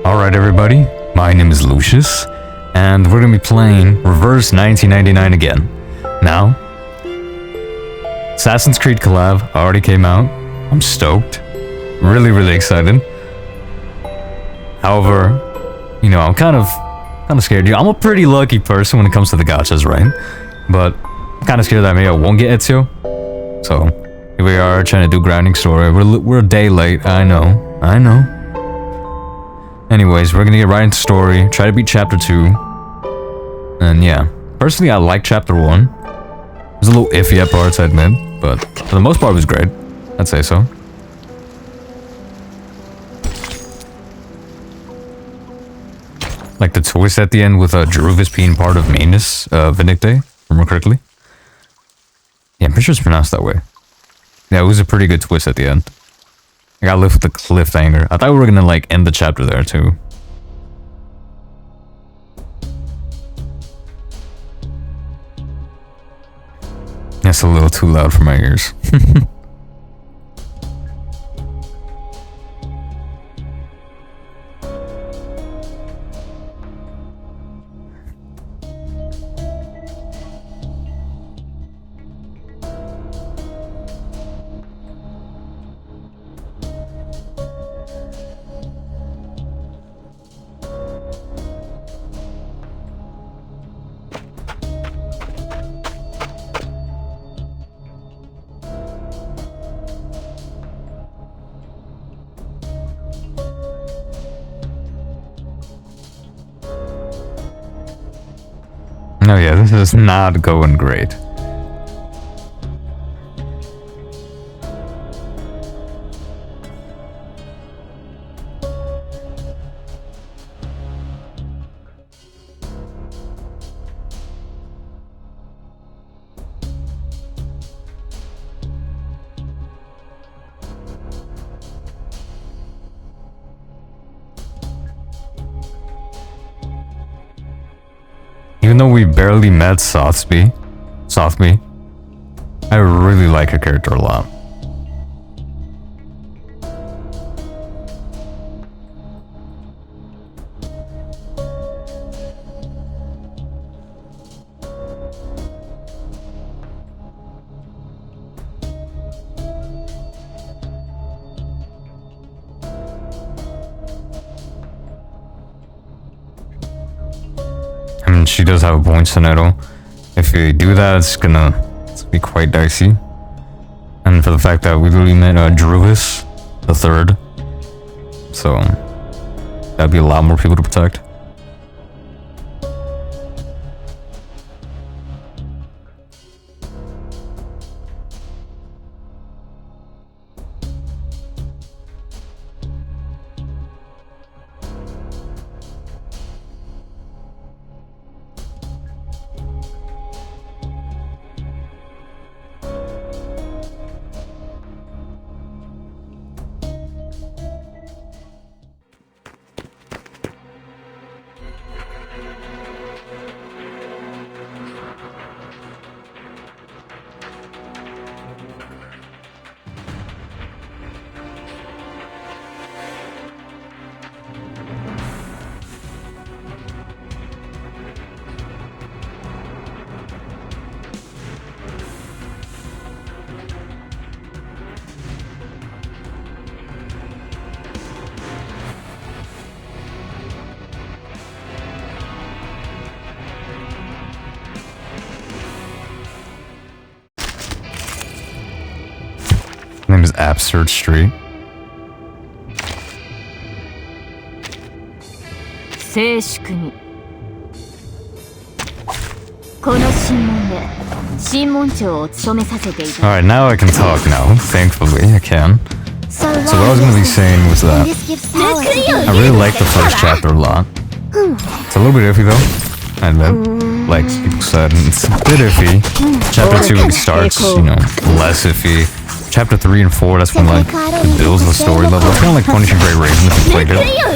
Alright everybody, my name is Lucius, and we're gonna be playing Reverse 1999 again. Now, Assassin's Creed collab already came out. I'm stoked. Really excited. However, you know, I'm kind of scared. I'm a pretty lucky person when it comes to the gachas, right? But I'm kind of scared that maybe I won't get Ezio. So, here we are trying to do grinding story. We're a day late, I know. Anyways, we're gonna get right into story, try to beat chapter 2. And yeah, personally I like chapter 1. It was a little iffy at parts, I admit, but for the most part it was great. I'd say so. Like the twist at the end with Jeruvis being part of Manus, Vindicte, if I remember correctly. Yeah, I'm pretty sure it's pronounced that way. Yeah, it was a pretty good twist at the end. I got left with the cliffhanger. I thought we were gonna like end the chapter there too. That's a little too loud for my ears. Oh yeah, this is not going great. Even though we barely met Sothby, I really like her character a lot. She does have a point, Soneto. If you do that, it's gonna be quite dicey. And for the fact that we really met Jeruvis the third, so that'd be a lot more people to protect. Name is Absurd Street. Alright, now I can talk now. Thankfully, I can. So what I was going to be saying was that I really like the first chapter a lot. It's a little bit iffy though, I admit. Like people said, it's a bit iffy. Chapter 2 really starts, you know, less iffy. Chapter 3 and 4, that's when like it builds the story level. It's kind of like Punishing Great Raven if you played it. You know,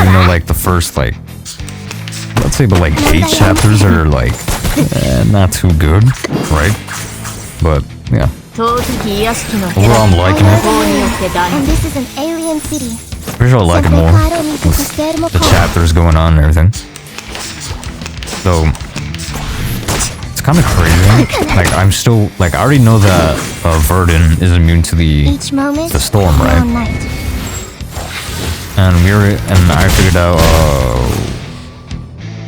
even though like the first like, let's say, but like 8 chapters are like not too good, right? But yeah, overall I'm liking it. And this is an alien city. Pretty sure I like it more with the chapters going on and everything. So it's kind of crazy. Like I'm still like I already know that Verdun is immune to the storm, right? And I figured out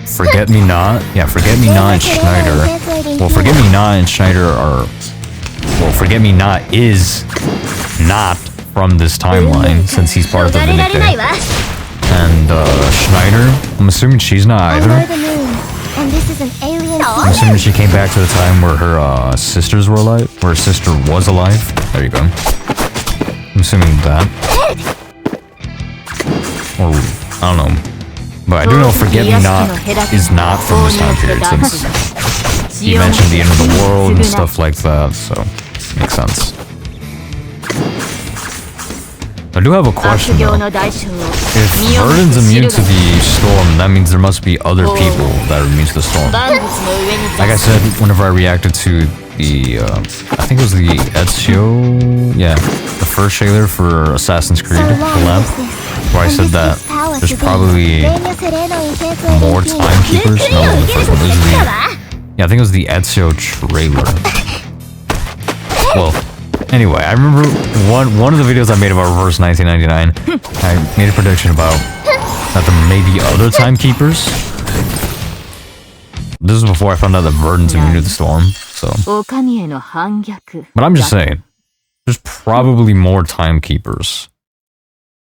Forget Me Not. Yeah, Forget Me Not and Schneider. Well, Forget Me Not and Schneider are. Well, Forget Me Not is not from this timeline since he's part of the Vindicate. And Schneider, I'm assuming she's not either. I'm assuming she came back to the time where her sisters were alive, where her sister was alive. There you go. I'm assuming that. Or I don't know. But I do know Forget Me Not is not from this time period since he mentioned the end of the world and stuff like that, so makes sense. I do have a question though. If Verdun's immune to the storm, that means there must be other people that are immune to the storm. Like I said, whenever I reacted to the, I think it was the Ezio, yeah, the first trailer for Assassin's Creed collab, where I said that there's probably more timekeepers. No, the first one. It was the, yeah, I think it was the Ezio trailer. Well, anyway, I remember one of the videos I made about Reverse 1999. I made a prediction about that there may be other timekeepers. This was before I found out that Verdun's immune to the storm. So, but I'm just saying, there's probably more timekeepers.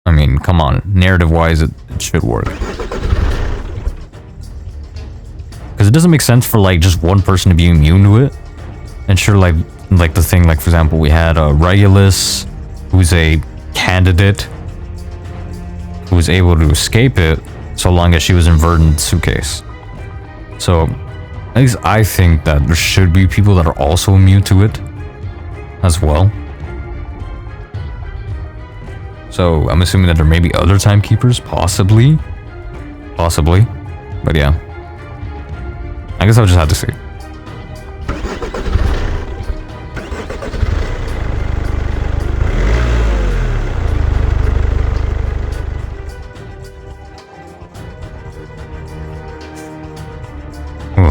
I mean, come on, narrative-wise, it should work. Because it doesn't make sense for, like, just one person to be immune to it. And sure, like the thing, like, for example, we had Regulus, who's a candidate, who was able to escape it, so long as she was in Verdun's suitcase. So, at least I think that there should be people that are also immune to it, as well. So, I'm assuming that there may be other timekeepers, possibly. Possibly. But yeah. I guess I'll just have to see. Ooh.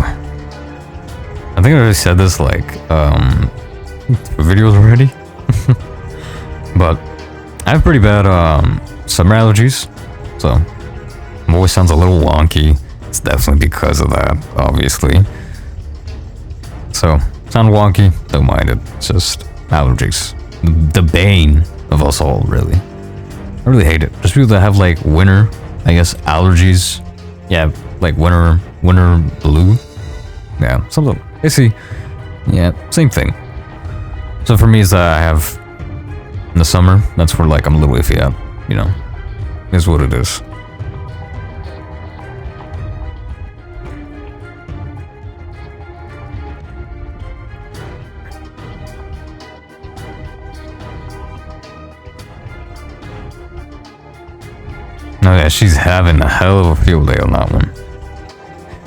I think I already said this, like, videos already. But I have pretty bad summer allergies, so my voice sounds a little wonky. It's definitely because of that, obviously. So, sound wonky, don't mind it. It's just allergies. The bane of us all, really. I really hate it. Just people that have like winter, I guess, allergies. Yeah, like winter blue. Yeah, something. Basically, yeah, same thing. So for me, is that I have in the summer, that's where like I'm a little iffy at, you know. Is what it is. Oh yeah, she's having a hell of a field day on that one.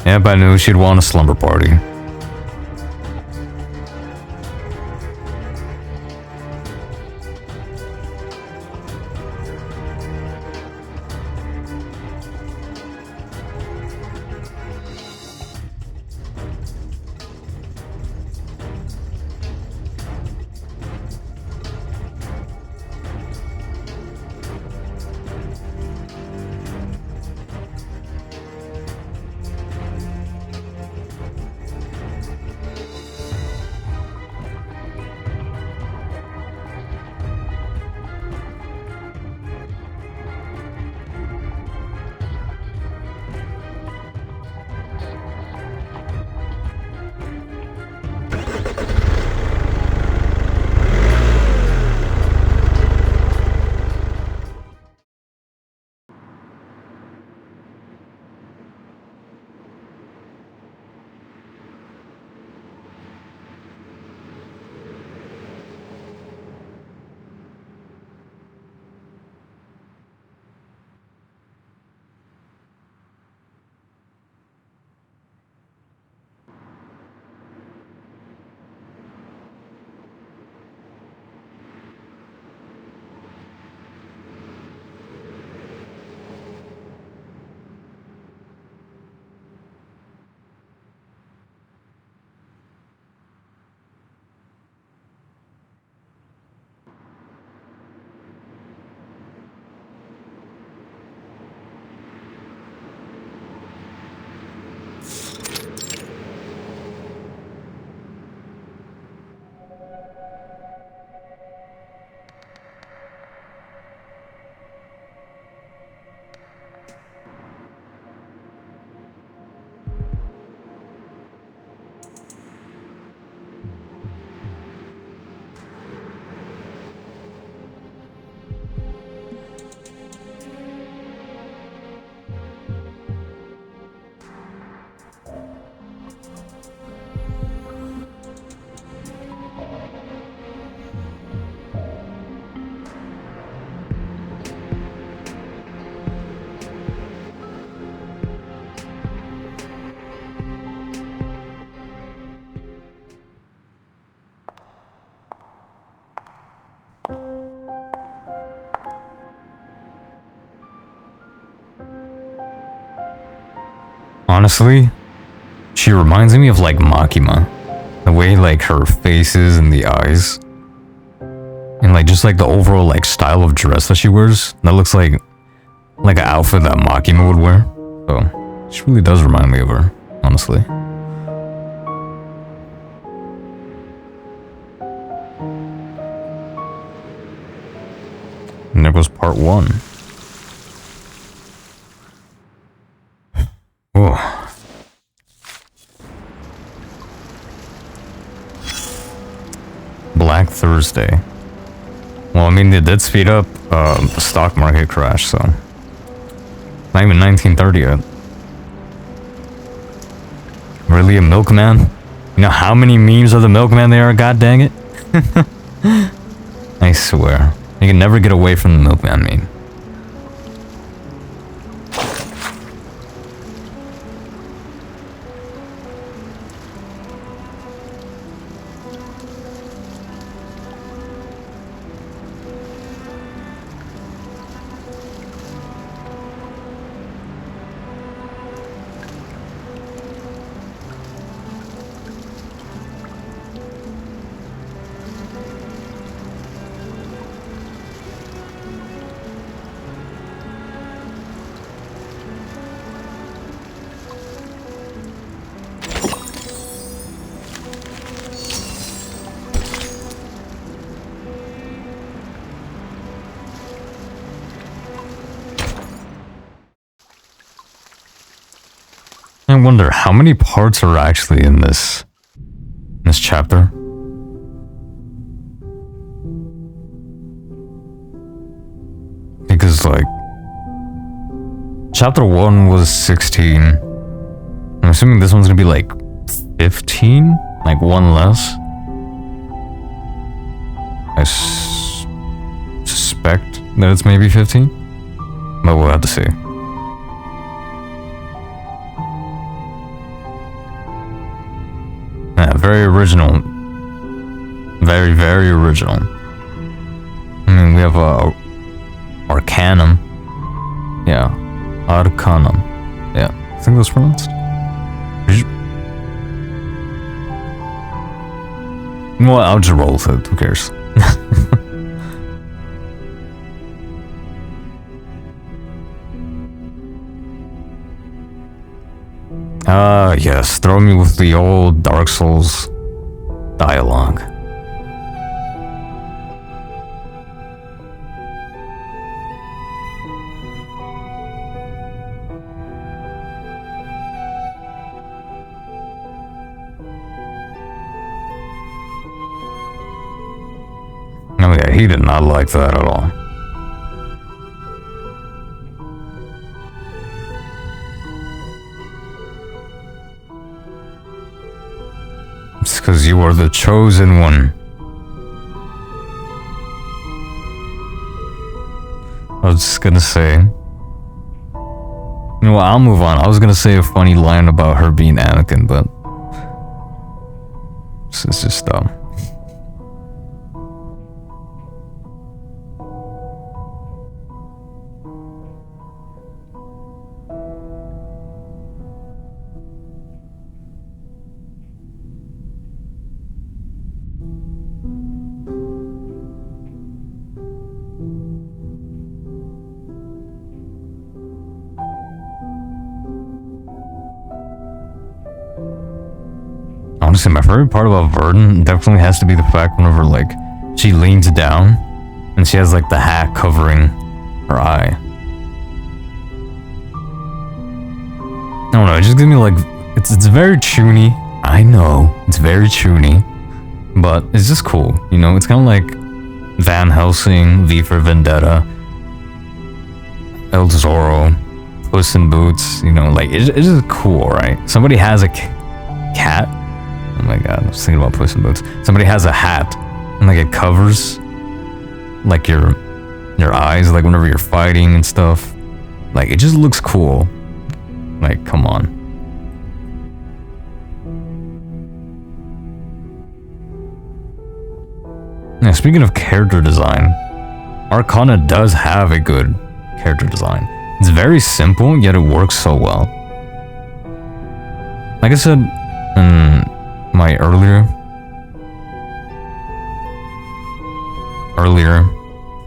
Yep, I knew she'd want a slumber party. Honestly, she reminds me of like Makima. The way like her face is and the eyes. And like just like the overall like style of dress that she wears. That looks like an outfit that Makima would wear. So she really does remind me of her, honestly. And there goes part 1. Whoa. Black Thursday. Well, I mean, they did speed up the stock market crash, so... Not even 1930 yet. Really, a milkman? You know how many memes of the milkman there are? God dang it. I swear. You can never get away from the milkman meme. I wonder how many parts are actually in this chapter. Because like chapter 1 was 16. I'm assuming this one's gonna be like 15, like one less. I suspect that it's maybe 15, but we'll have to see. Yeah, very original. Very, very original. I mean, we have Arcanum. Yeah, Arcanum. Yeah, I think that's pronounced. Well, I'll just roll with it. Who cares? Yes, throw me with the old Dark Souls dialogue. Oh yeah, he did not like that at all. It's because you are the chosen one. I was just gonna say... You know what, I'll move on. I was gonna say a funny line about her being Anakin, but... It's just dumb. Honestly, my favorite part about Verdun definitely has to be the fact whenever, like, she leans down and she has, like, the hat covering her eye. I don't know, it just gives me, like, it's very chuny. I know, it's very chuny, but it's just cool, you know? It's kind of like Van Helsing, V for Vendetta, El Zorro, Puss in Boots, you know, like, it's just cool, right? Somebody has a cat. Oh my god, I was thinking about Puss in Boots. Somebody has a hat, and like it covers, like your eyes, like whenever you're fighting and stuff. Like it just looks cool. Like, come on. Now, speaking of character design, Arcana does have a good character design. It's very simple, yet it works so well. like I said in my earlier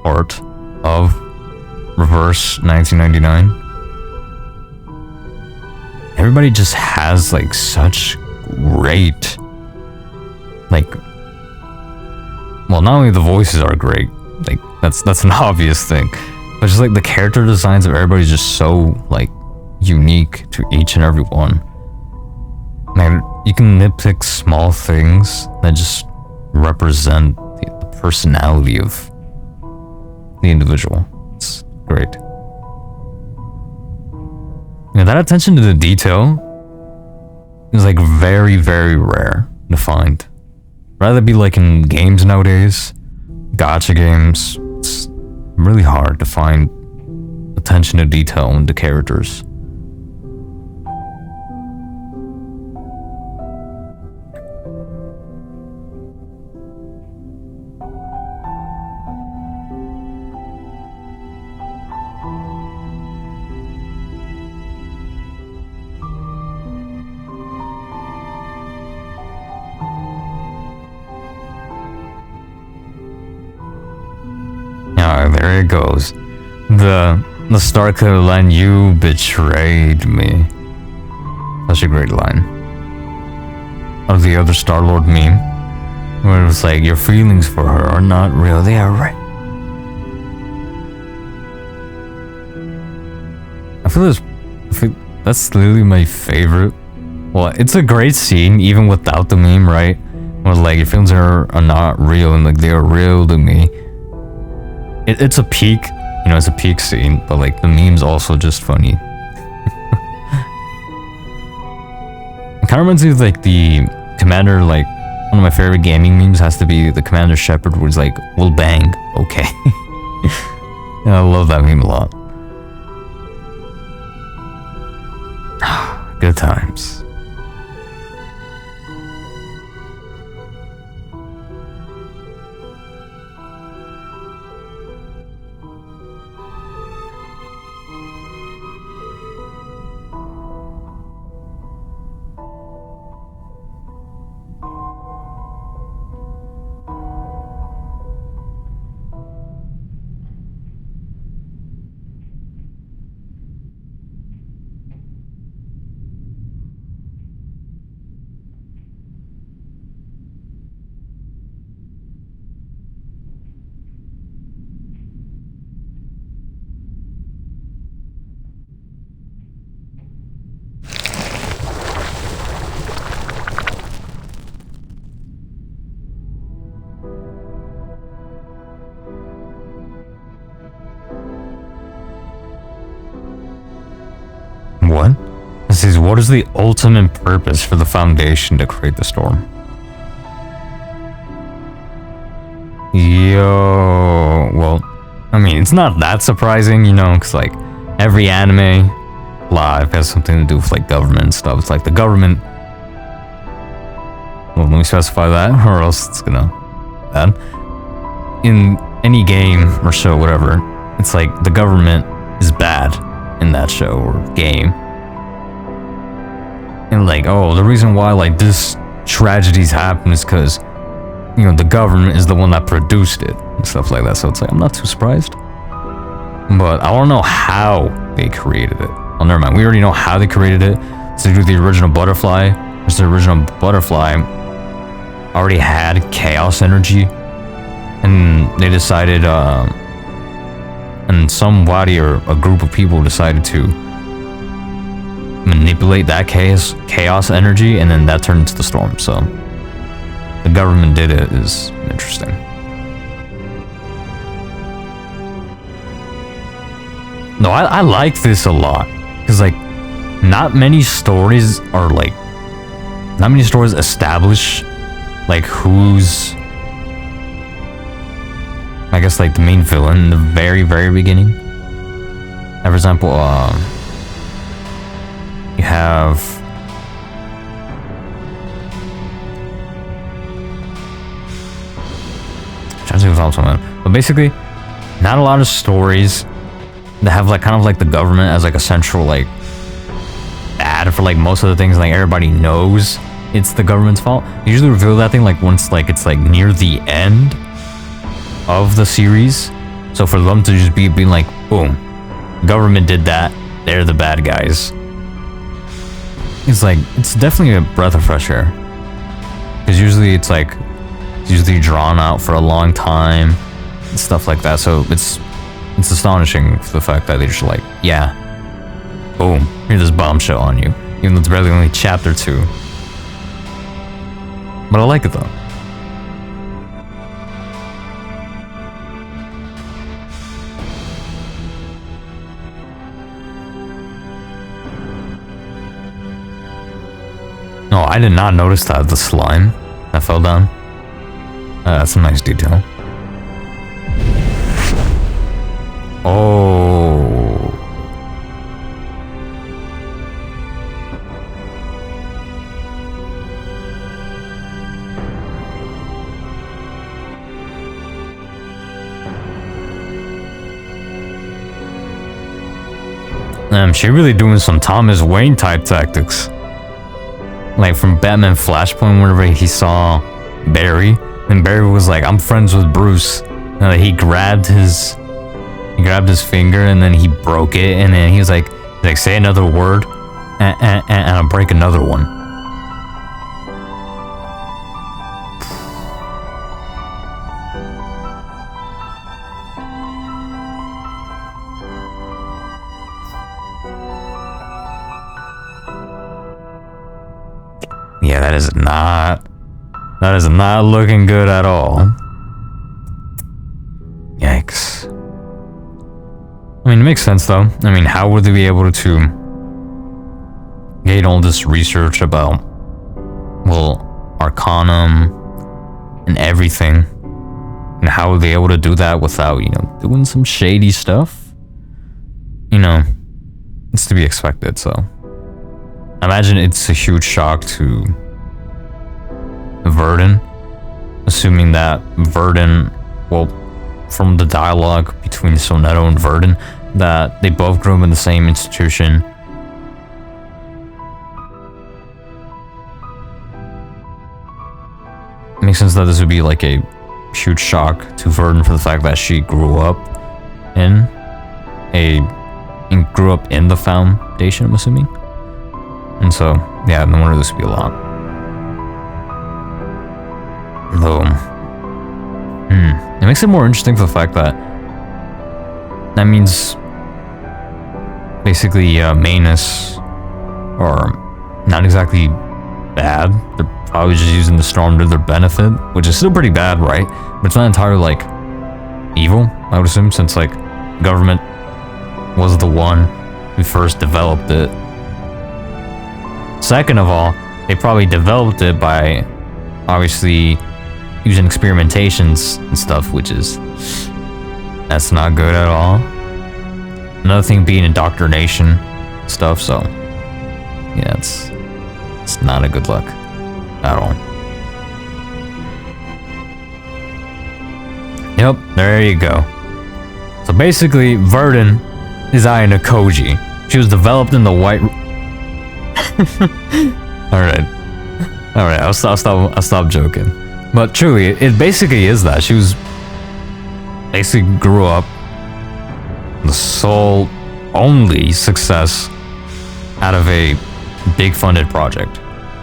part of Reverse 1999, everybody just has like such great, like, well, not only the voices are great, like that's an obvious thing, but just like the character designs of everybody's just so like unique to each and every one. Man, you can nitpick small things that just represent the personality of the individual. It's great. Yeah, that attention to the detail is like very, very rare to find. Rather be like in games nowadays, gacha games, it's really hard to find attention to detail into characters. There it goes. The start of the line, "You betrayed me." Such a great line. Of the other Star-Lord meme, where it was like, "Your feelings for her are not real, they are right." I feel that's literally my favorite. Well, it's a great scene even without the meme, right? Where like, "Your feelings are not real," and like, "They are real to me." It's a peak, you know, it's a peak scene, but like the meme's also just funny. It kind of reminds me of like the Commander, like one of my favorite gaming memes has to be the Commander Shepard, where he's like, "We'll bang, okay." Yeah, I love that meme a lot. Good times. What? This is, what is the ultimate purpose for the Foundation to create the storm? Yo, well, I mean, it's not that surprising, you know, because like every anime live has something to do with like government and stuff. It's like the government. Well, let me specify that, or else it's gonna bad. In any game or show, whatever, it's like the government is bad in that show or game. And like, oh, the reason why like this tragedies happen is because, you know, the government is the one that produced it and stuff like that. So it's like, I'm not too surprised. But I don't know how they created it. Oh, never mind. We already know how they created it. So they do the original butterfly. Because the original butterfly already had chaos energy. And they decided, and some wadi or a group of people decided to manipulate that chaos energy, and then that turned into the storm. So the government did it is interesting. No, I like this a lot, because like not many stories establish like who's, I guess, like the main villain in the very, very beginning. For example, you have I'm trying to think of something, but basically, not a lot of stories that have like kind of like the government as like a central like bad for like most of the things, like everybody knows it's the government's fault. They usually reveal that thing like once like it's like near the end of the series. So for them to just be being like, boom, government did that, they're the bad guys. It's like, it's definitely a breath of fresh air. Because usually it's like, it's usually drawn out for a long time and stuff like that. So it's astonishing for the fact that they're just like, yeah, boom, here's this bombshell on you. Even though it's barely only chapter 2. But I like it though. No, I did not notice that, the slime that fell down. That's a nice detail. Oh. She really doing some Thomas Wayne type tactics. Like from Batman Flashpoint, whenever he saw Barry, and Barry was like, I'm friends with Bruce. And he grabbed his finger and then he broke it, and then he was like say another word and I'll break another one. Yeah, that is not looking good at all. Yikes. I mean, it makes sense though. I mean, how would they be able to gain all this research about, well, Arcanum and everything? And how would they be able to do that without, you know, doing some shady stuff? You know, it's to be expected, so. I imagine it's a huge shock to Verdun, assuming that Verdun, well, from the dialogue between Sonetto and Verdun, that they both grew up in the same institution. It makes sense that this would be like a huge shock to Verdun for the fact that she grew up in the Foundation, I'm assuming. And so, yeah, no wonder this would be a lot. Though, it makes it more interesting for the fact that that means basically Manus are not exactly bad. They're probably just using the storm to their benefit, which is still pretty bad, right? But it's not entirely like evil, I would assume, since like government was the one who first developed it. Second of all, they probably developed it by obviously using experimentations and stuff, which is, that's not good at all. Another thing being indoctrination stuff, so yeah, it's not a good look at all. Yep, there you go. So basically, Verdun is Ayano Koji. She was developed in the White. All right. I'll stop joking. But truly, it basically is that she was basically grew up the sole only success out of a big funded project.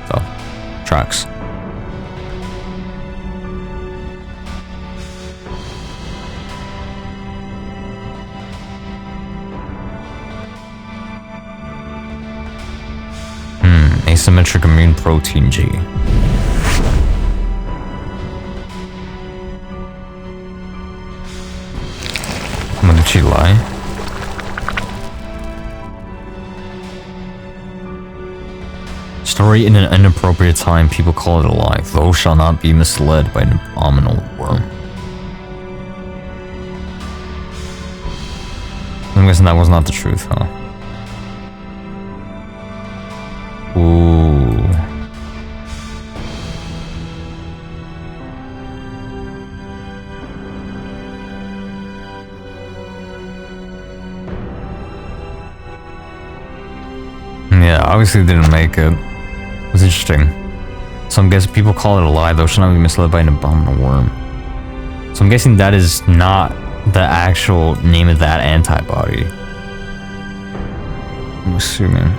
So, tracks. Asymmetric immune protein G. When did she lie? Story in an inappropriate time, people call it a lie. Those shall not be misled by an abominable worm. I'm guessing that was not the truth, huh? Ooh. Yeah, obviously didn't make it. It was interesting. So I'm guessing people call it a lie, though. Should not be misled by an abominable worm. So I'm guessing that is not the actual name of that antibody. I'm assuming.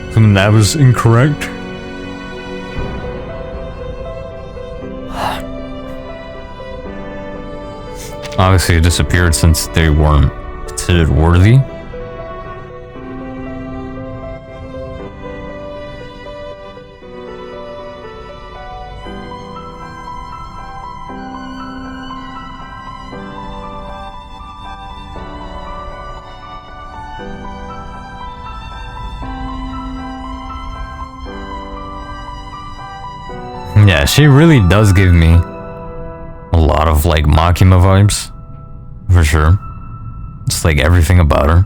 Assuming that was incorrect. Obviously, it disappeared since they weren't considered worthy. Yeah, she really does give me a lot of like Makima vibes, for sure. Just like everything about her.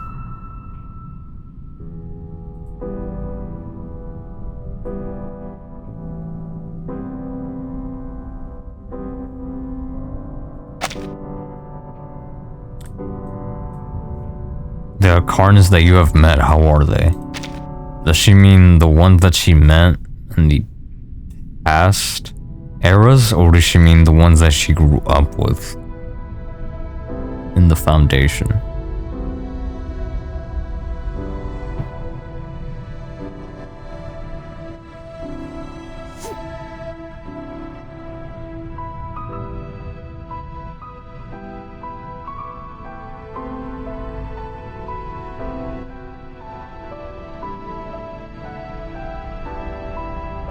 The Carnas that you have met, how are they? Does she mean the ones that she met in the past eras, or does she mean the ones that she grew up with in the Foundation?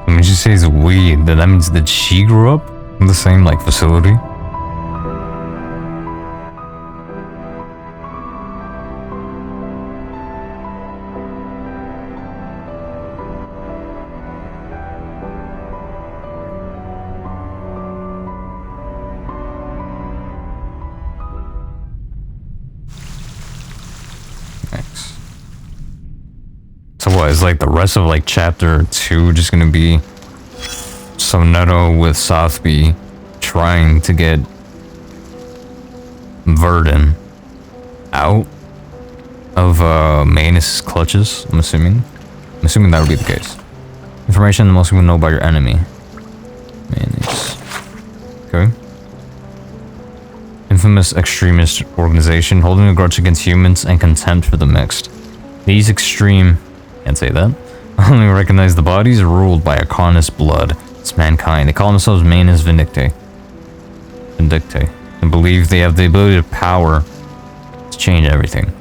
When she says we, then that means that she grew up in the same like facility. Thanks. So what is like the rest of like chapter 2 just gonna be some Neto with Sotheby trying to get Verdun out of Manus' clutches? I'm assuming that would be the case. Information that most people know about your enemy. Manus. Okay. Infamous extremist organization holding a grudge against humans and contempt for the mixed. These extreme, can't say that, only recognize the bodies ruled by a Carnus blood. It's mankind. They call themselves Manus Vindictae. And believe they have the ability to power to change everything.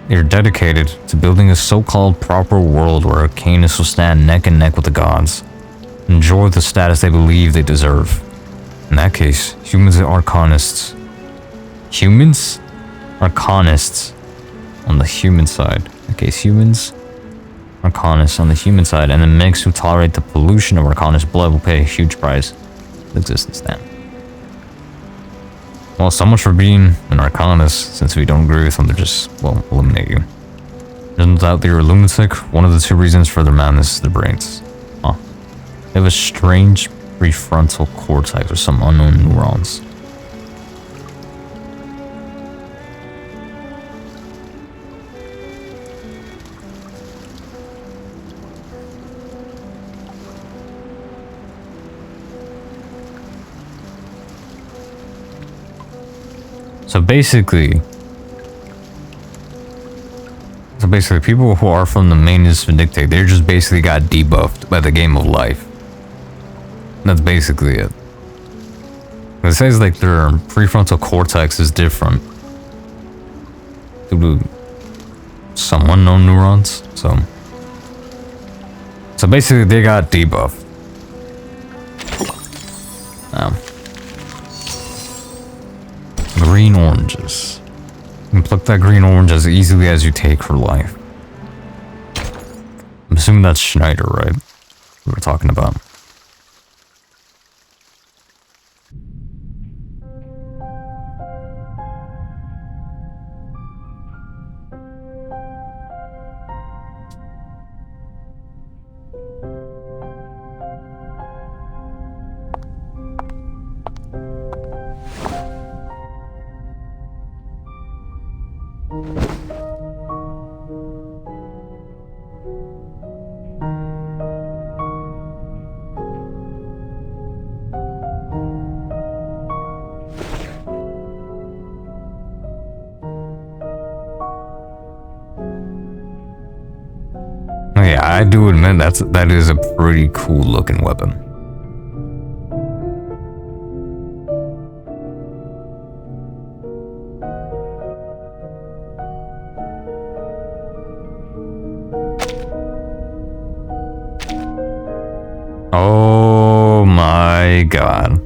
They are dedicated to building a so-called proper world where Arcanus will stand neck and neck with the gods. Enjoy the status they believe they deserve. In that case, humans are Arcanists. Humans? Arcanists. On the human side. In that case, humans Arcanus on the human side, and the mix who tolerate the pollution of Arcanus blood will pay a huge price for existence then. Well, so much for being an Arcanus. Since we don't agree with them, they're just, well, eliminate you. There's no doubt that you're a lunatic. One of the two reasons for their madness is their brains. Huh. They have a strange prefrontal cortex or some unknown neurons. So basically, people who are from the Manus Vindictae, they're just basically got debuffed by the game of life. That's basically it. It says like their prefrontal cortex is different due to some unknown neurons. So basically, they got debuffed. Green oranges. You can pluck that green orange as easily as you take for life. I'm assuming that's Schneider, right? We were talking about. Yeah, I do admit that is a pretty cool looking weapon. Oh my god.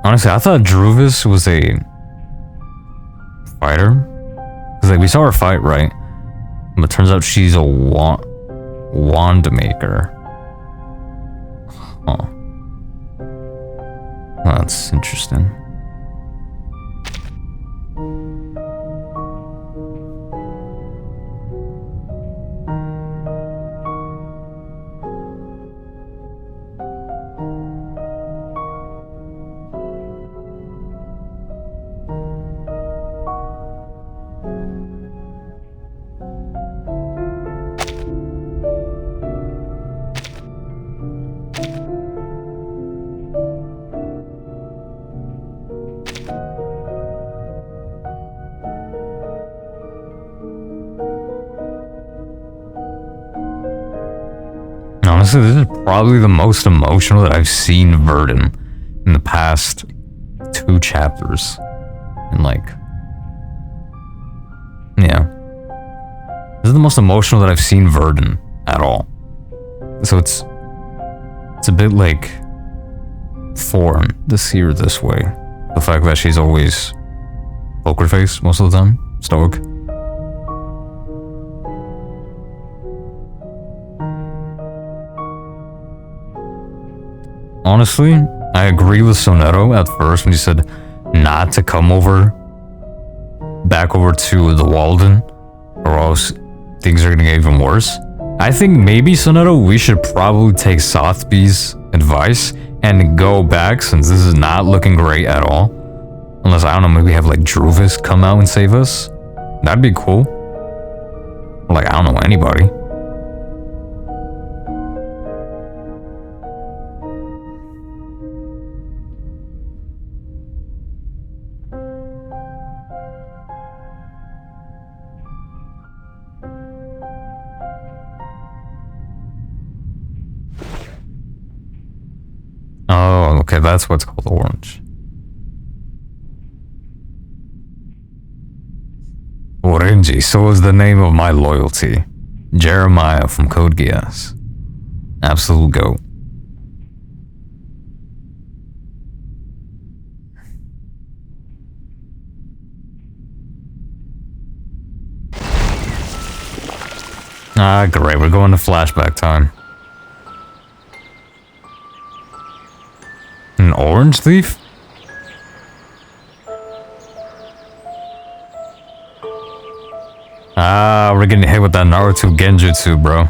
Honestly, I thought Druvis was a fighter. Because like we saw her fight, right? But it turns out she's a wand maker. Huh. That's interesting. Honestly, this is probably the most emotional that I've seen Verdun in the past 2 chapters. And like, yeah. This is the most emotional that I've seen Verdun at all. So it's a bit like foreign to see her this way. The fact that she's always poker face most of the time, stoic. Honestly, I agree with Sonetto at first when he said not to come back over to the Walden, or else things are gonna get even worse. I think maybe, Sonetto, we should probably take Sothby's advice and go back, since this is not looking great at all. Unless, I don't know, maybe have like Druvis come out and save us. That'd be cool. Like, I don't know anybody. Oh, okay, that's what's called orange. Orange, so is the name of my loyalty. Jeremiah from Code Geass. Absolute GOAT. Ah, great, we're going to flashback time. An orange thief? Ah, we're getting hit with that Naruto Genjutsu, bro.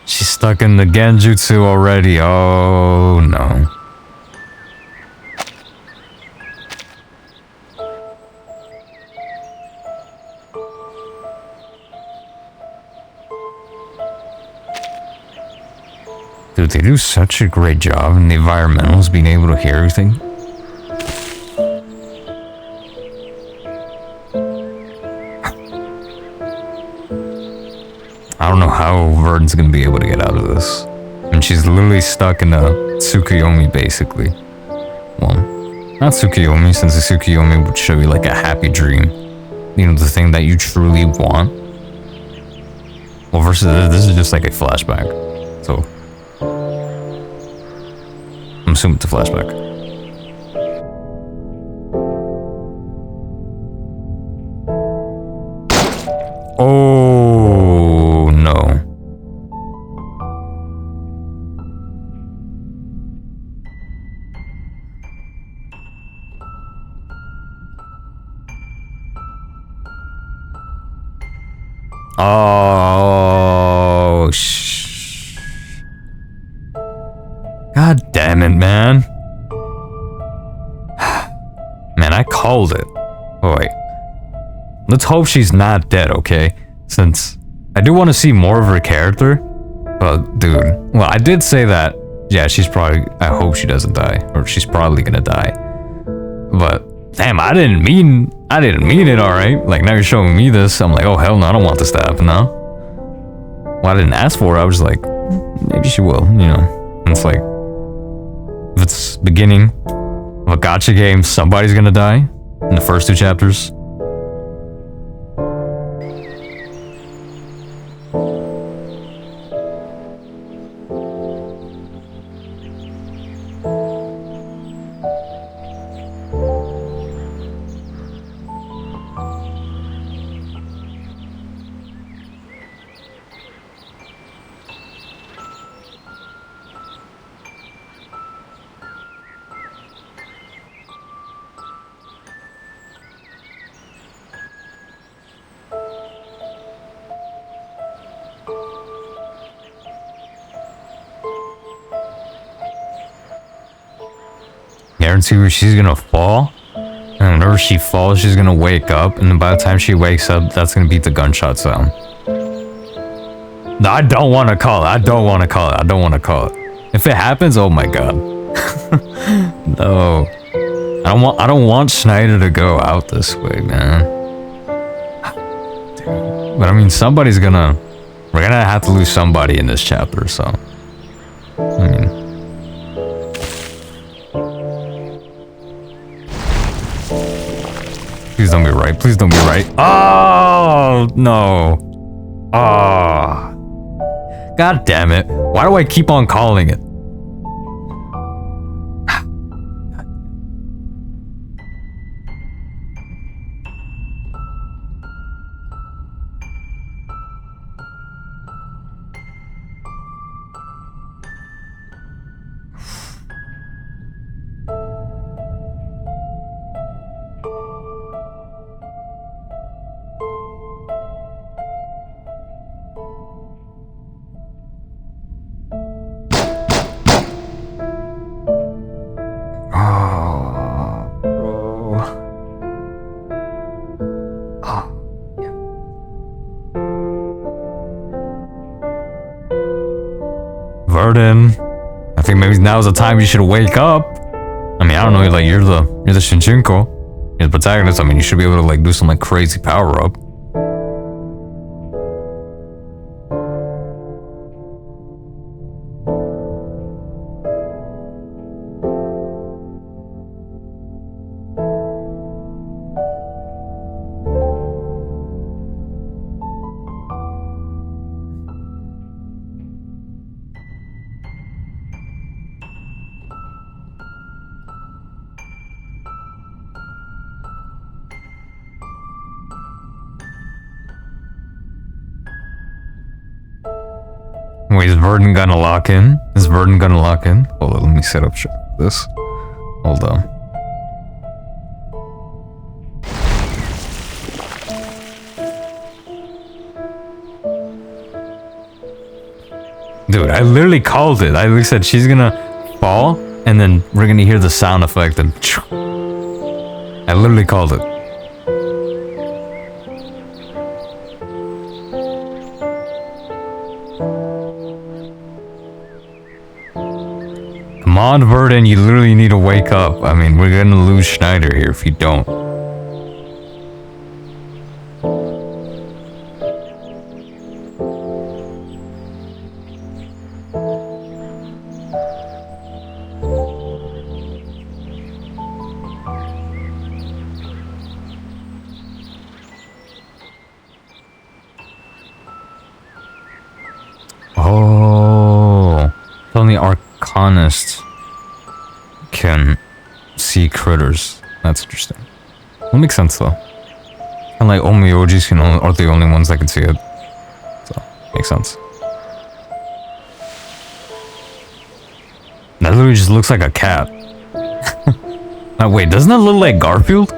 Stuck in the Genjutsu already. Oh no. Dude, they do such a great job in the environmentals being able to hear everything. I don't know how Verdun's gonna be able to get out of this. And she's literally stuck in a Tsukuyomi, basically. Well, not Tsukuyomi, since the Tsukuyomi would show you like a happy dream. You know, the thing that you truly want. Well, versus this is just like a flashback. So, assuming it's a flashback. Oh no. Oh, God damn it, man. Man, I called it. Oh, wait. Let's hope she's not dead, okay? Since I do want to see more of her character. But, dude. Well, I did say that. Yeah, she's probably... I hope she doesn't die. Or she's probably gonna die. But, damn, I didn't mean it, alright? Like, now you're showing me this. I'm like, oh, hell no, I don't want this to happen now. Well, I didn't ask for it. I was like, maybe she will, you know? And it's like... If it's beginning of a gacha game, somebody's gonna die in the first 2 chapters. Guarantee where she's gonna fall, and whenever she falls, she's gonna wake up, and then by the time she wakes up, that's gonna be the gunshot sound. No, I don't want to call it. I don't want to call it. I don't want to call it. If it happens, oh my god. No, I don't want Schneider to go out this way, man. Dude. But I mean, we're gonna have to lose somebody in this chapter, so I mean. Please don't be right. Please don't be right. Oh, no. Oh. God damn it. Why do I keep on calling it? Verdun, I think maybe now's the time you should wake up. I mean, I don't know, like you're the Shinchinko, you're the protagonist. I mean, you should be able to like do some like crazy power up. Wait, is Verdun gonna lock in? Is Verdun gonna lock in? Hold on, let me set up this. Hold on. Dude, I literally called it. I literally said she's gonna fall, and then we're gonna hear the sound effect, and I literally called it. Come on, Verdun, you literally need to wake up. I mean, we're gonna lose Schneider here if you don't. Oh, it's only Arcanist. can see critters. That's interesting. That makes sense though. And like only OGs are the only ones that can see it. So, makes sense. That literally just looks like a cat. Now, wait, doesn't that look like Garfield?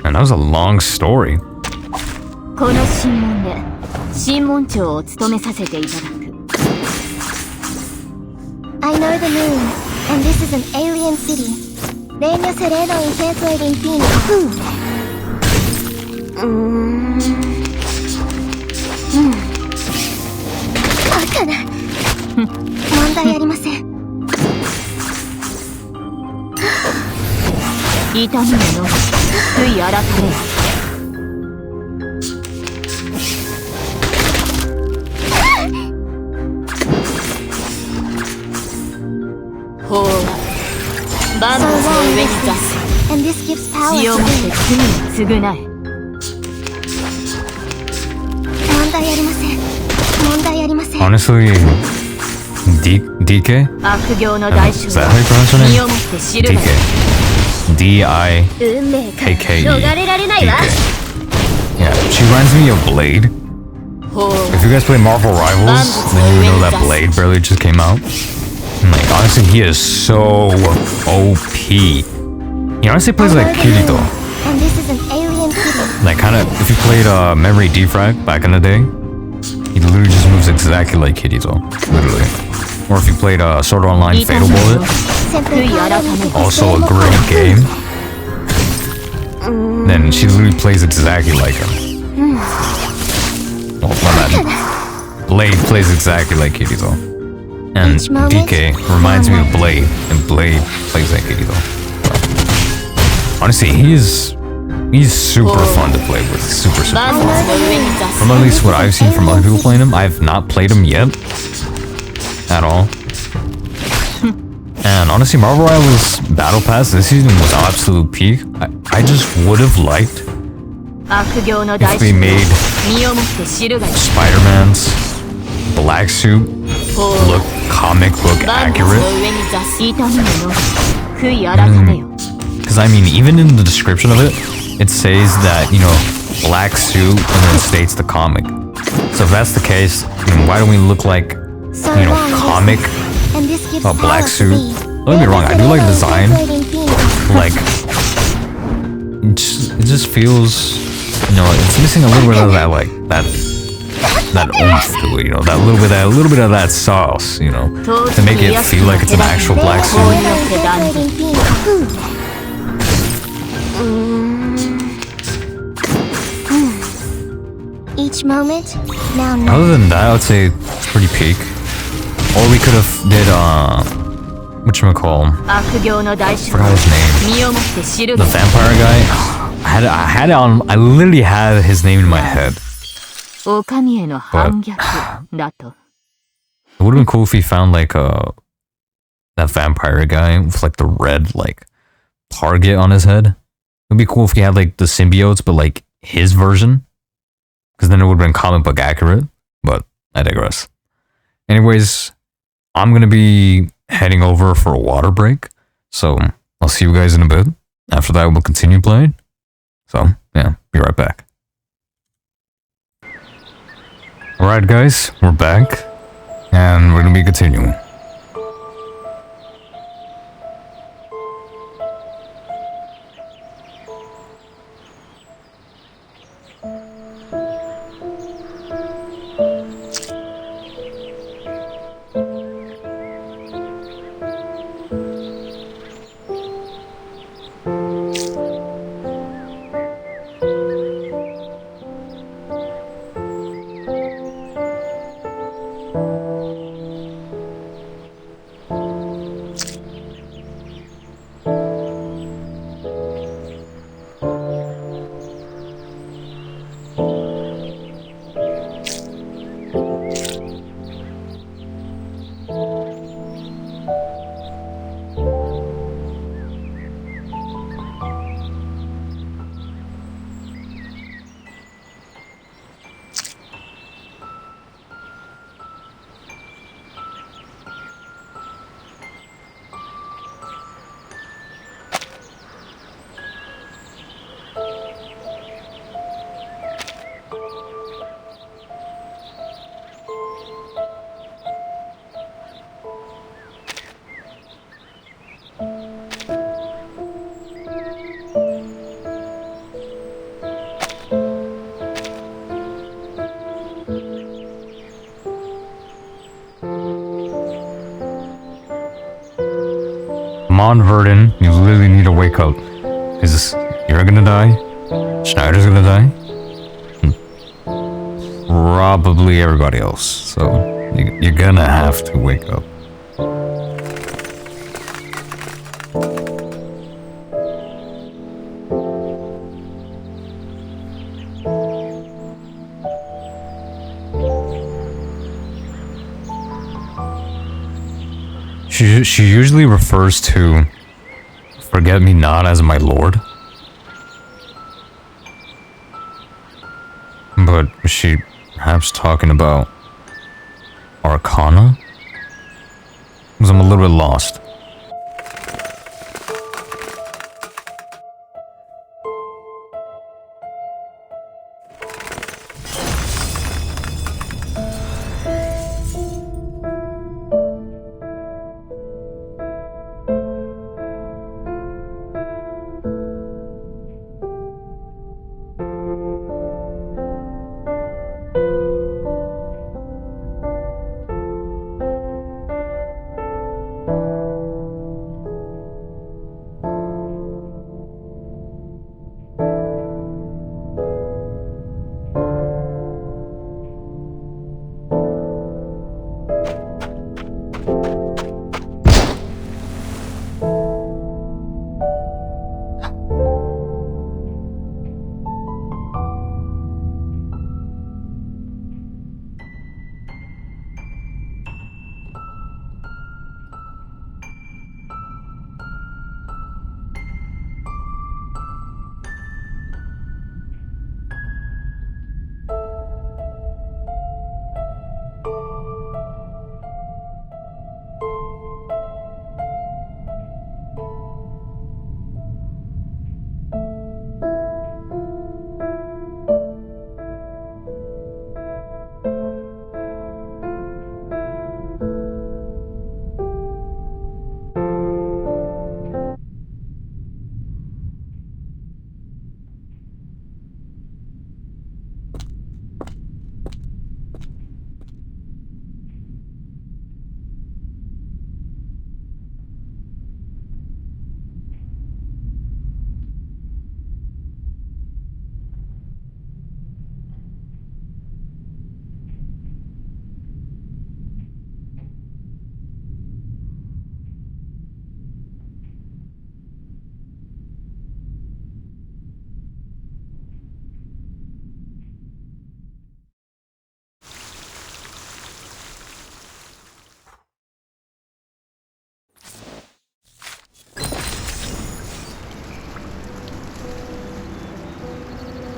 And that was a long story. この審問で審問長を務めさせていただく。I know the moon, and this is an alien city. Regno sereno intenso ed infinito. バカな。問題ありません。痛みのの悔い改め。法は万物の上に座す。血をもって罪に償え。問題ありません。問題ありません。Honestly, DK? 悪行の代償 Is that how you pronounce her 身 name? をもって知るが DK. 運命から DKE. 逃れられないわ。 Yeah, she reminds me of Blade. 法は If you guys play Marvel Rivals, then you know that Blade barely just came out. And like, honestly, he is so OP. He honestly plays like Kirito. And this is an alien city. Like, kind of, if you played Memory Defrag back in the day, he literally just moves exactly like Kirito. Literally. Or if you played Sword Art Online Fatal Bullet, also a great game, then she literally plays exactly like him. Oh, my bad. Blade plays exactly like Kirito. And DK reminds me of Blade, and Blade plays like Kirito. Honestly, he's super fun to play with. Super fun. From at least what I've seen from other people playing him, I've not played him yet. At all. And honestly, Marvel Rivals Battle Pass this season was absolute peak. I just would have liked if they made Spider-Man's black suit look comic book accurate. Because I mean, even in the description of it, it says that, you know, black suit and then states the comic. So if that's the case, then why don't we look like, you know, comic black suit? Don't get me wrong, I do like the design. Like, it just feels, you know, it's missing a little bit of that, like, that oomph to it, you know, that little bit of that sauce, you know, to make it feel like it's an actual black suit. Each moment, now Other than that, I would say it's pretty peak. Or we could have did whatchamacall? Forgot his name. The vampire guy. I had it on. I literally had his name in my head. But it would have been cool if he found like that vampire guy with like the red like target on his head. It'd be cool if he had like the symbiotes, but like his version. Because then it would have been comic book accurate. But I digress. Anyways, I'm going to be heading over for a water break. So I'll see you guys in a bit. After that, we'll continue playing. So, yeah, be right back. Alright guys, we're back. And we're going to be continuing. on, Verdun. You really need to wake up. Because you're gonna die. Schneider's gonna die. Probably everybody else. So, you're gonna have to wake up. She usually refers to Forget-Me-Not as my lord. But was she perhaps talking about Arcana? Because I'm a little bit lost.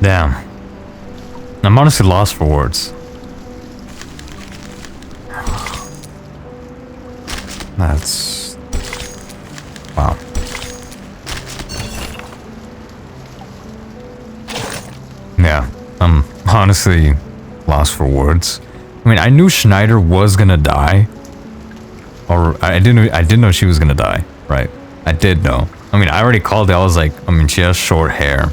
Damn. I'm honestly lost for words. That's... wow. Yeah, I'm honestly lost for words. I mean, I knew Schneider was gonna die. Or, I didn't know she was gonna die, right? I did know. I mean, I already called it. I was like, I mean, she has short hair.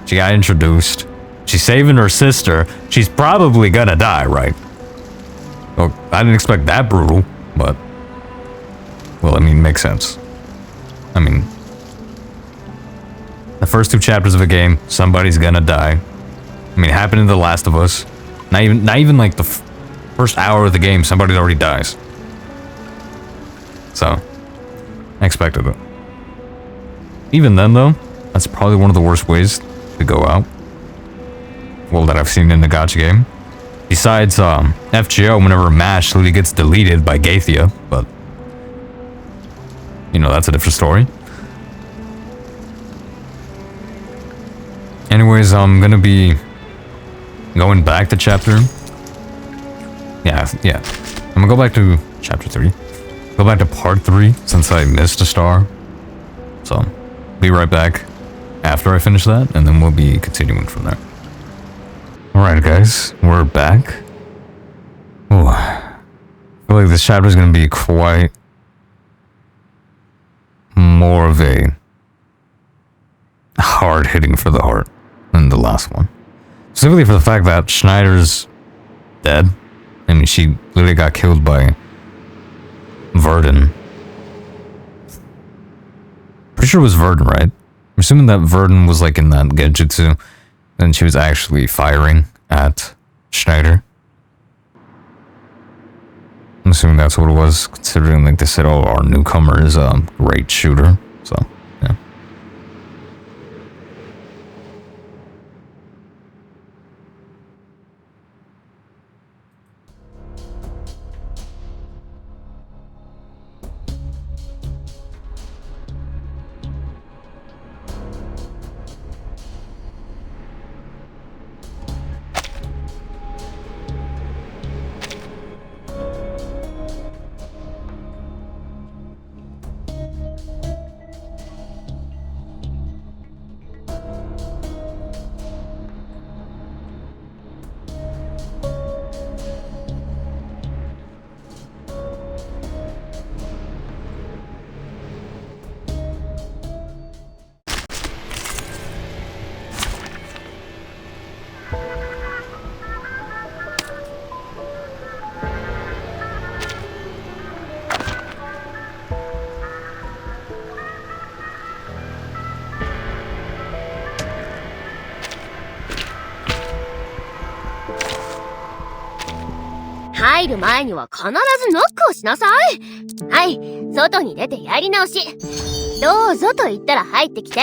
She got introduced. She's saving her sister. She's probably gonna die, right? Well, I didn't expect that brutal, but... well, I mean, makes sense. I mean... the first 2 chapters of a game, somebody's gonna die. I mean, it happened in The Last of Us. Not even like the first hour of the game, somebody already dies. So, I expected it. Even then, though, that's probably one of the worst ways to go out. Well, that I've seen in the gacha game. Besides, FGO, whenever MASH literally gets deleted by Gaethia, but... you know, that's a different story. Anyways, I'm gonna be going back to chapter... yeah. I'm gonna go back to chapter 3. Go back to part 3, since I missed a star. So, be right back after I finish that, and then we'll be continuing from there. Alright guys, we're back. Ooh. I feel like this chapter is gonna be quite... more of a... hard hitting for the heart than the last one. Specifically for the fact that Schneider's dead. I mean, she literally got killed by Verdun. Pretty sure it was Verdun, right? I'm assuming that Verdun was like in that genjutsu, and she was actually firing at Schneider. I'm assuming that's what it was, considering like they said, oh, our newcomer is a great shooter. So, yeah.入る前には必ずノックをしなさい。はい、外に出てやり直し。どうぞと言ったら入ってきて。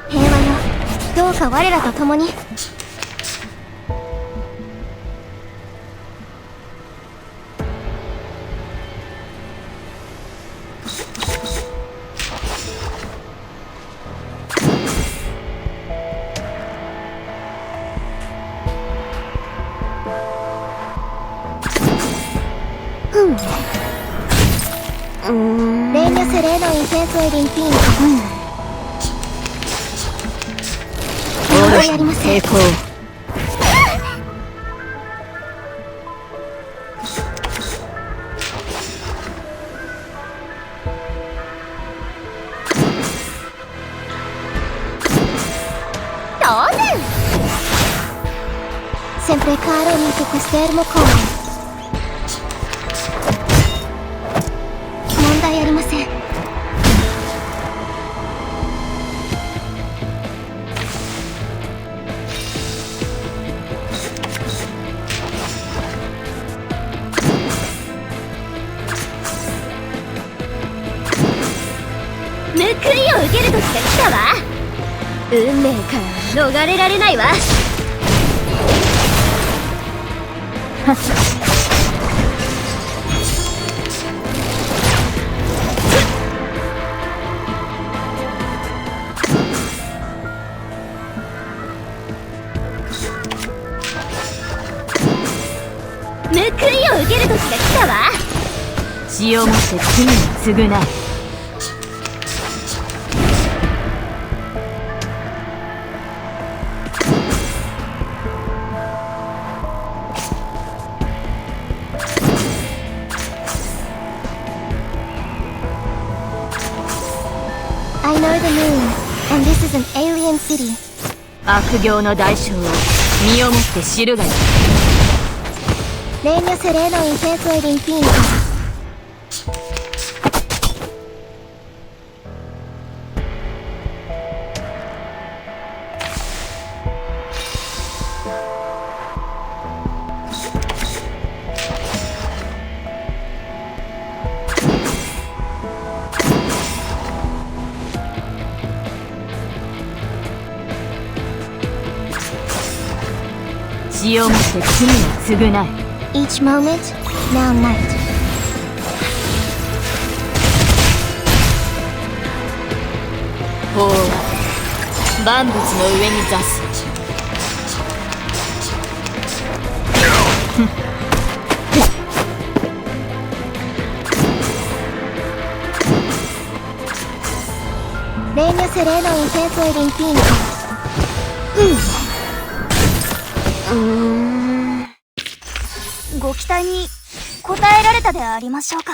平和よ、どうか我らと共に。Regno sereno intenso ed infinito. やりません。成功。当然。Sempre caro mi che quest'ermo come.問題ありません。報いを受ける時が来たわ。運命から逃れられないわ。報いを受ける時が来たわ。血をもって罪に償う。I know the moon, and this is an alien city. 悪行の代償を身をもって知るがいい。Regno sereno intenso ed infinito. Each moment, now night. 法は万物の上に座す。Regno sereno intenso ed infinito. ご期待に応えられたでありましょうか。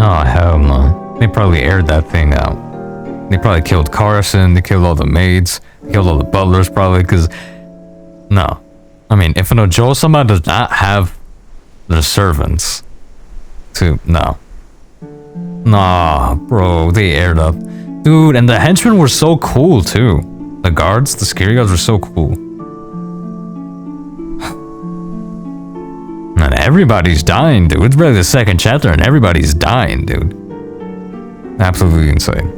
Oh, hell no. They probably aired that thing out. They probably killed Carson, they killed all the maids, they killed all the butlers probably, because... No. I mean, if an Ojo-sama does not have their servants to... No. Nah, bro, they aired up. Dude, and the henchmen were so cool, too. The guards, the security guards were so cool. And everybody's dying, dude. It's really the second chapter and everybody's dying, dude. Absolutely insane.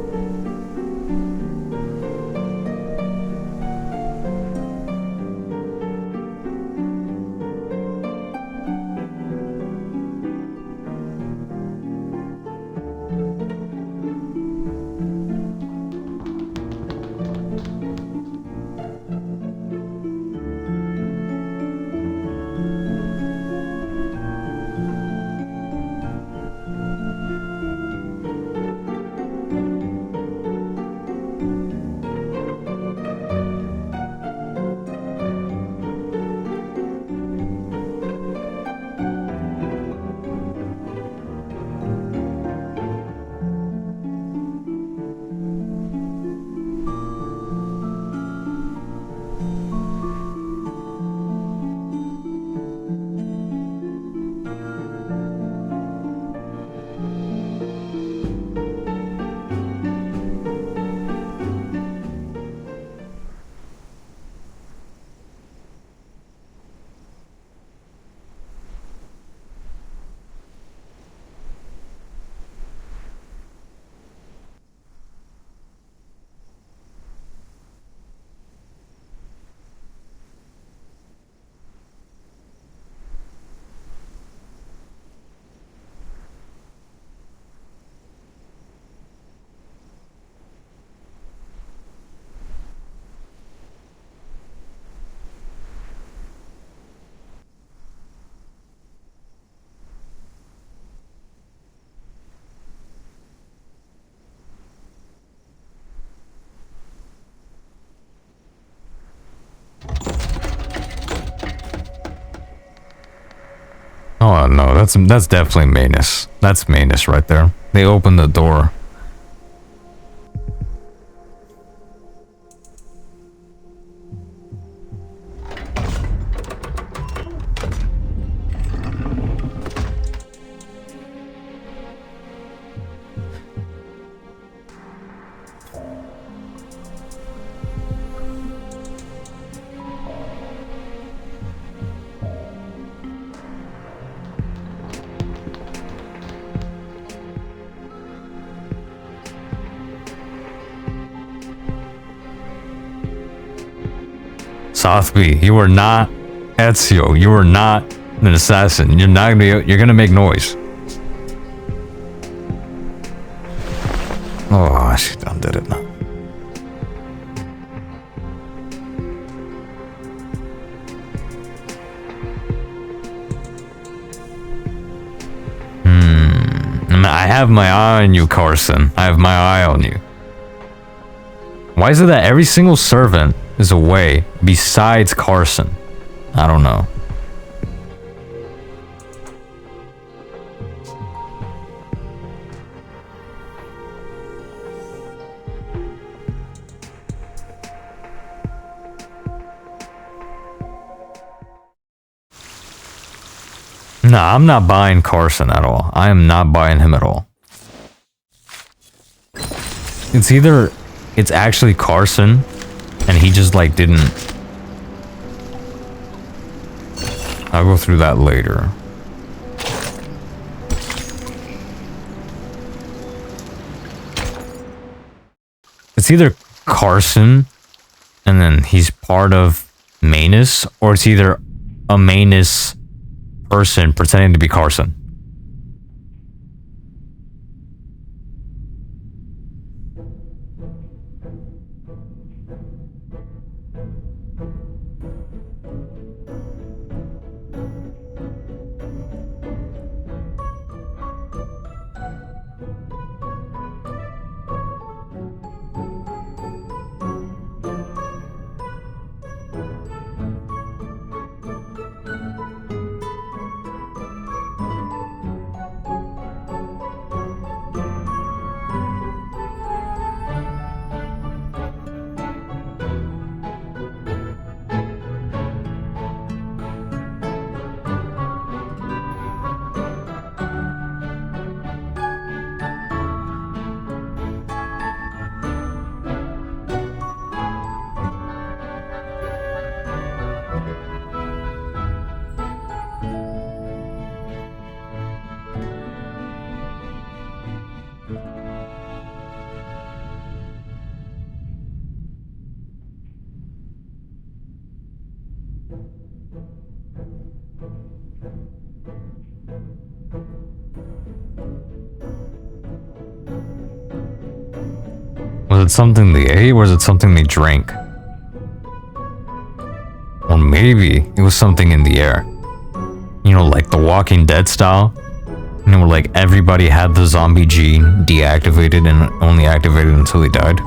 Oh no, that's definitely Manus. That's Manus right there. They opened the door. Sothby, you are not Ezio. You are not an assassin. You're not gonna be. You're gonna make noise. Oh, she undid it now. I have my eye on you, Carson. I have my eye on you. Why is it that every single servant is away besides Carson? I don't know. Nah, I'm not buying Carson at all. I am not buying him at all. It's either it's actually Carson and he just like didn't. I'll go through that later. It's either Carson and then he's part of Manus, or it's either a Manus person pretending to be Carson. Was it something they ate, or was it something they drank? Or maybe it was something in the air. You know, like the Walking Dead style. You know, like everybody had the zombie gene deactivated and only activated until they died.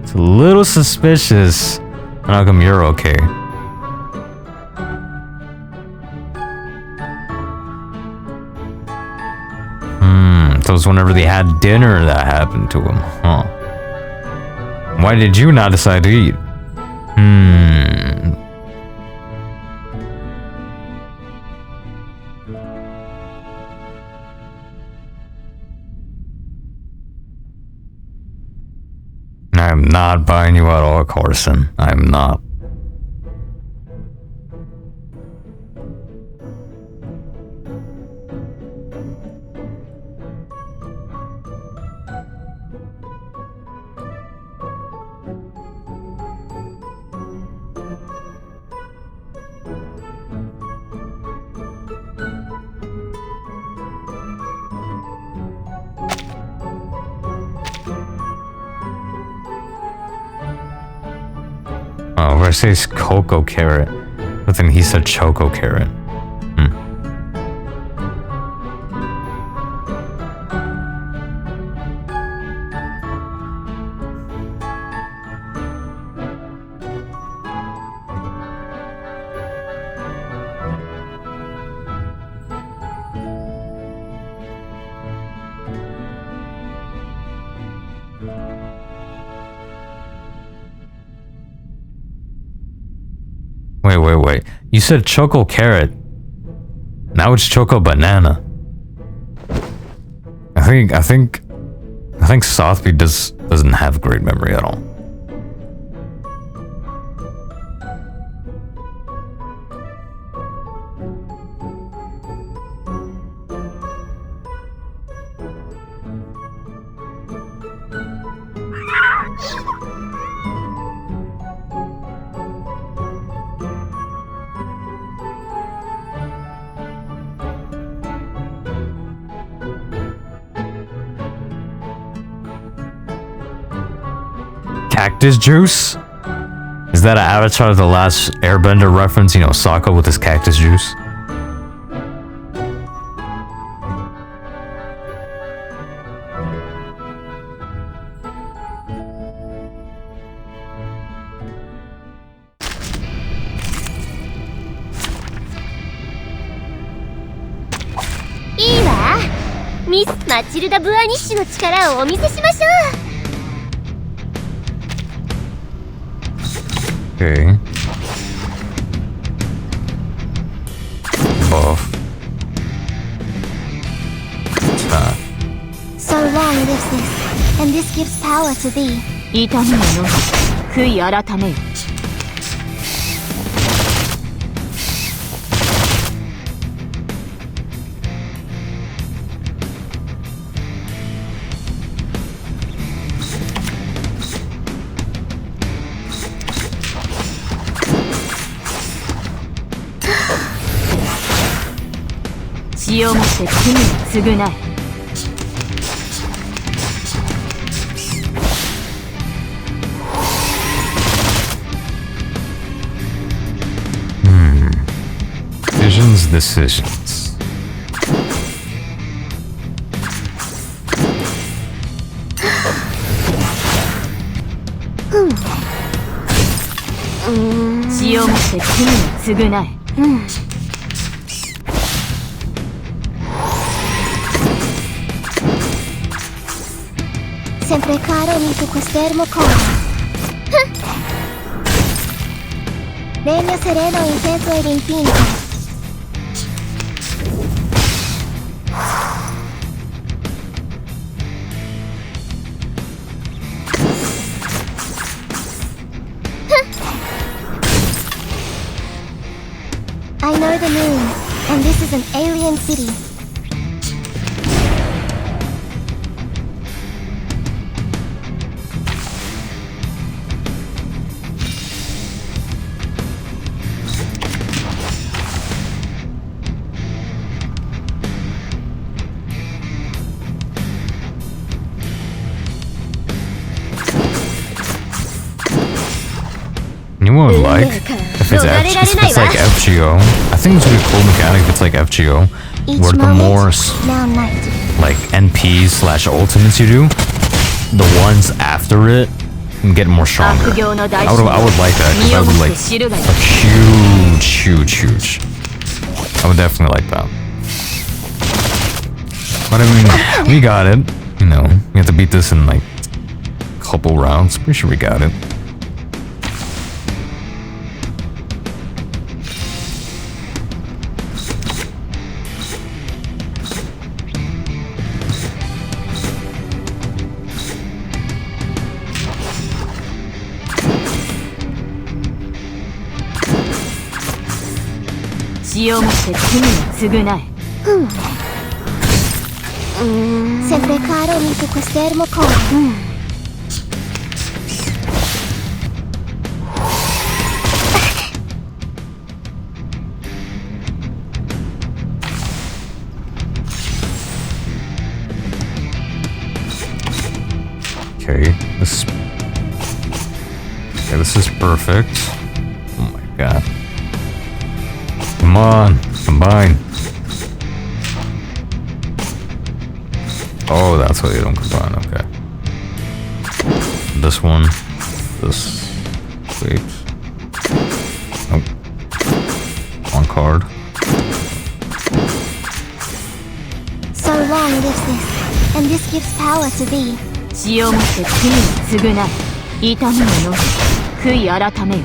It's a little suspicious. How come you're okay? So it was whenever they had dinner that happened to him, huh? Why did you not decide to eat? I'm not buying you at all, Carson. I'm not. Oh, I say it's cocoa carrot, but then he said choco carrot. Wait. You said choco carrot. Now it's choco banana. I think Sothby doesn't have great memory at all. Cactus juice? Is that an Avatar The Last Airbender reference? You know, Sokka with his cactus juice? Miss Matilda Buanishの力をお見せしましょう。Okay. Buff. So long lives this, and this gives power to thee. 痛みのの悔い改めよ。血をもって罪を償え。Decisions. Sempre caro amico quest'ermo coro. Regno sereno intenso ed infinito. I know the moon, and this is an alien city. You know what I would like? If it's like FGO. I think it's a really cool mechanic if it's like FGO. Where the more like NPs slash ultimates you do, the ones after it get more stronger. I would like that because I would like huge. I would definitely like that. But I mean, we got it. You know, we have to beat this in like a couple rounds. Pretty sure we got it. Sempre caro amico questermo con. Okay, this is perfect. Oh my god. Come on, combine. Oh, that's why they don't combine, okay. This one. This. Wait. Nope. One card. So long lives this, and this gives power to thee. 血をもって罪に償い、痛みをのみ、悔い改めよ。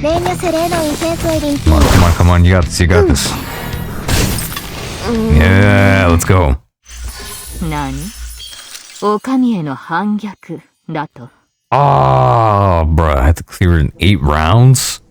Regno sereno intenso ed Come on, come on, come on, you got this, you got this. Yeah, let's go. 何？お上への反逆だと。Ah, bruh, I had to clear it in 8 rounds?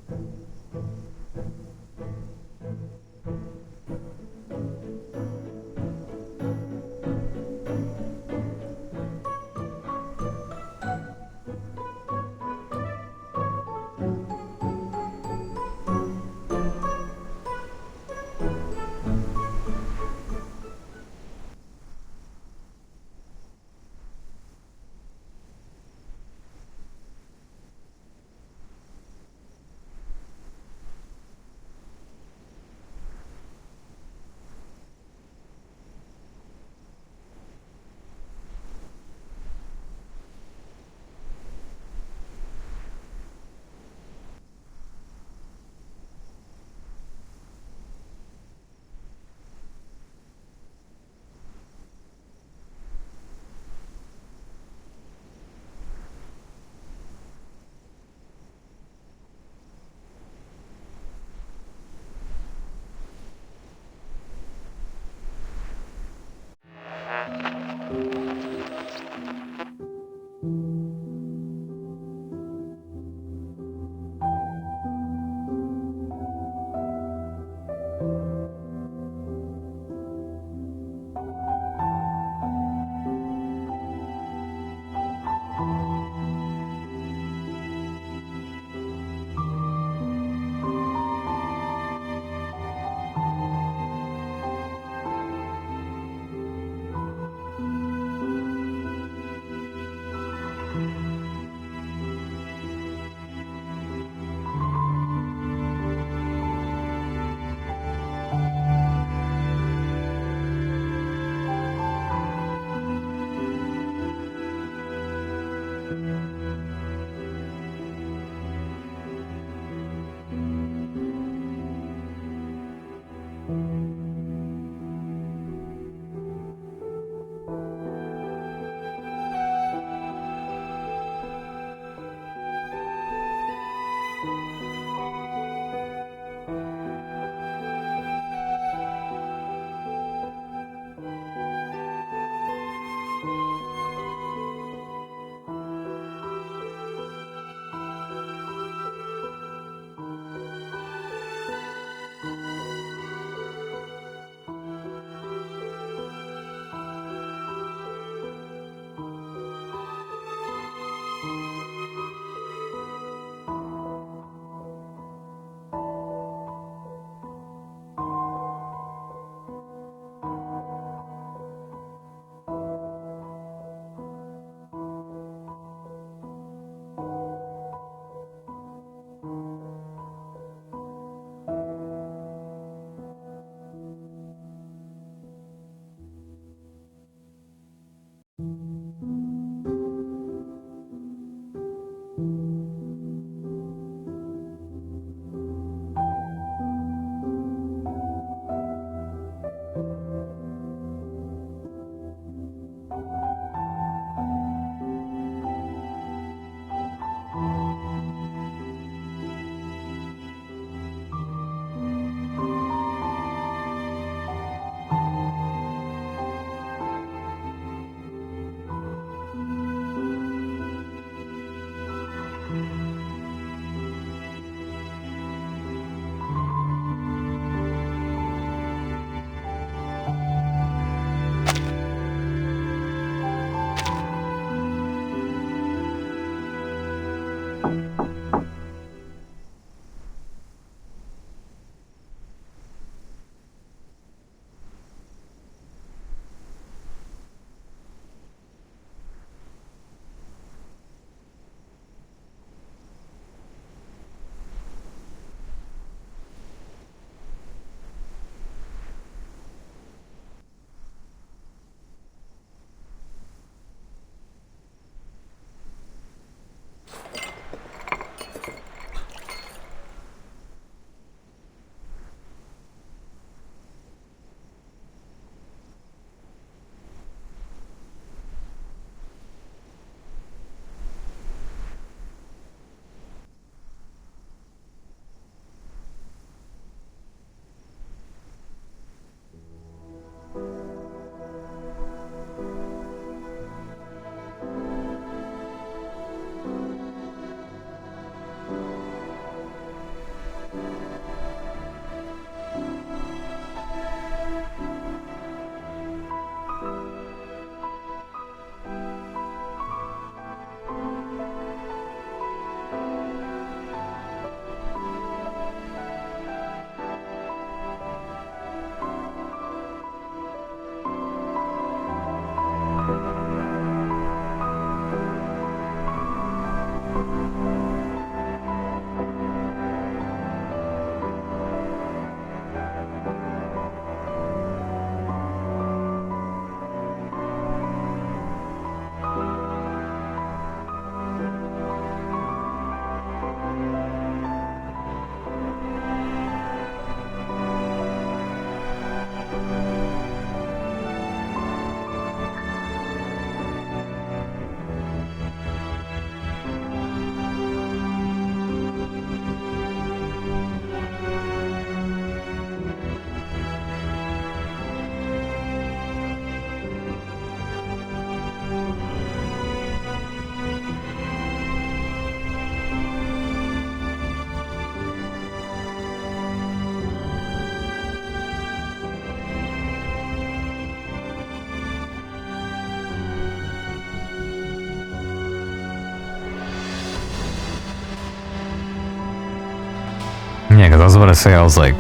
Yeah, because I was about to say, I was like,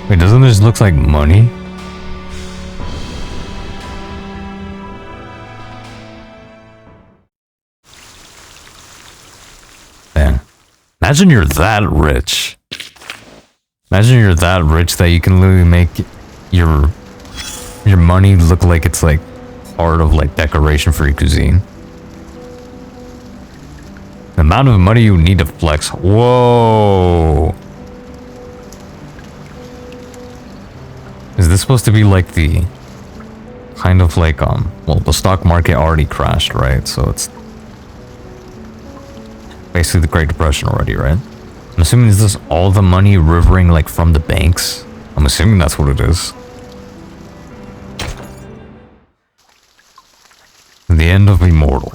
wait, doesn't this look like money? Man, imagine you're that rich. Imagine you're that rich that you can literally make your money look like it's like part of like decoration for your cuisine. The amount of money you need to flex. Whoa. Is this supposed to be like the kind of like well, the stock market already crashed, right? So it's basically the Great Depression already, right? I'm assuming is this all the money rivering like from the banks? I'm assuming that's what it is. The end of Immortal.